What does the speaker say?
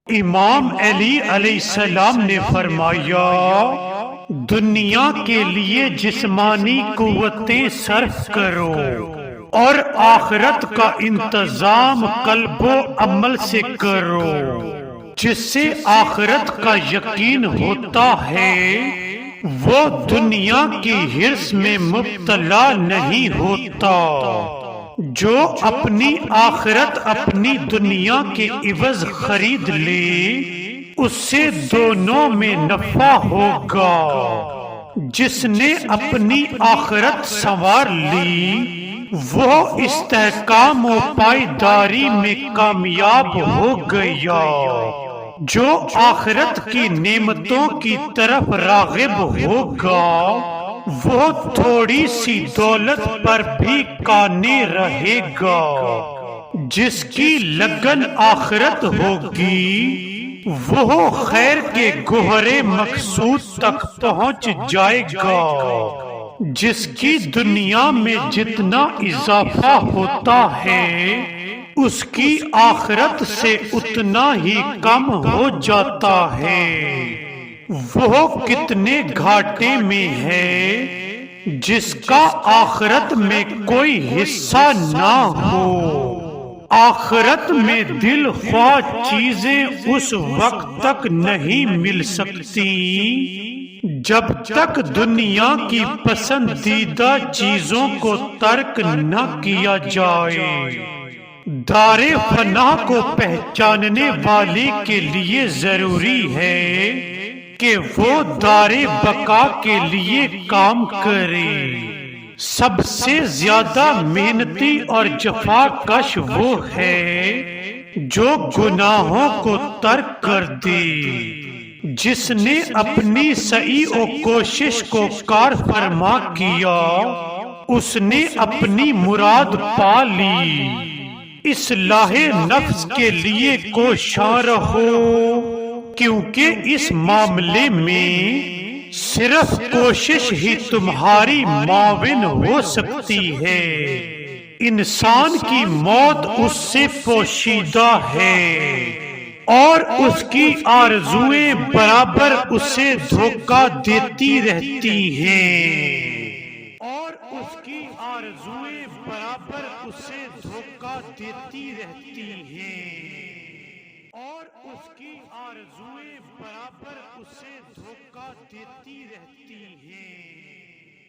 امام علی علیہ السلام نے فرمایا، دنیا کے لیے جسمانی قوتیں صرف کرو اور آخرت کا انتظام قلب و عمل سے کرو، جس سے آخرت کا یقین ہوتا ہے وہ دنیا کی حرص میں مبتلا نہیں ہوتا۔ جو اپنی آخرت اپنی دنیا کے عوض خرید لے اس سے دونوں میں نفع ہوگا۔ جس نے اپنی آخرت سنوار لی وہ استحکام و پائیداری میں کامیاب ہو گیا۔ جو آخرت کی نعمتوں کی طرف راغب ہوگا وہ تھوڑی سی دولت پر بھی قانے رہے گا۔ جس کی لگن آخرت ہوگی وہ خیر کے گوہر مقصود تک پہنچ جائے گا۔ جس کی دنیا میں جتنا اضافہ ہوتا ہے اس کی آخرت سے اتنا ہی کم ہو جاتا ہے۔ وہ کتنے گھاٹے میں ہے جس کا آخرت میں کوئی حصہ نہ ہو۔ آخرت میں دل خواہ چیزیں اس وقت تک نہیں مل سکتی جب تک دنیا کی پسندیدہ چیزوں کو ترک نہ کیا جائے۔ دار فنا کو پہچاننے والے کے لیے ضروری ہے کہ وہ دار بقا کے لیے کام کرے۔ سب سے زیادہ محنتی اور جفا کش وہ ہے جو گناہوں کو ترک کر دے۔ جس نے اپنی سعی و کوشش کو کار فرما کیا اس نے اپنی مراد پا لی۔ اصلاح نفس کے لیے کوشاں رہو کیونکہ اس معاملے میں صرف کوشش ہی تمہاری معاون ہو سکتی ہے۔ انسان کی موت اس سے پوشیدہ ہے اور اس کی آرزوئیں برابر اسے دھوکہ دیتی رہتی ہیں۔ اور اس کی آرزوئیں برابر اسے دھوکہ دیتی رہتی ہیں۔ اور اس کی آرزوئیں برابر اسے دھوکہ دیتی رہتی ہیں۔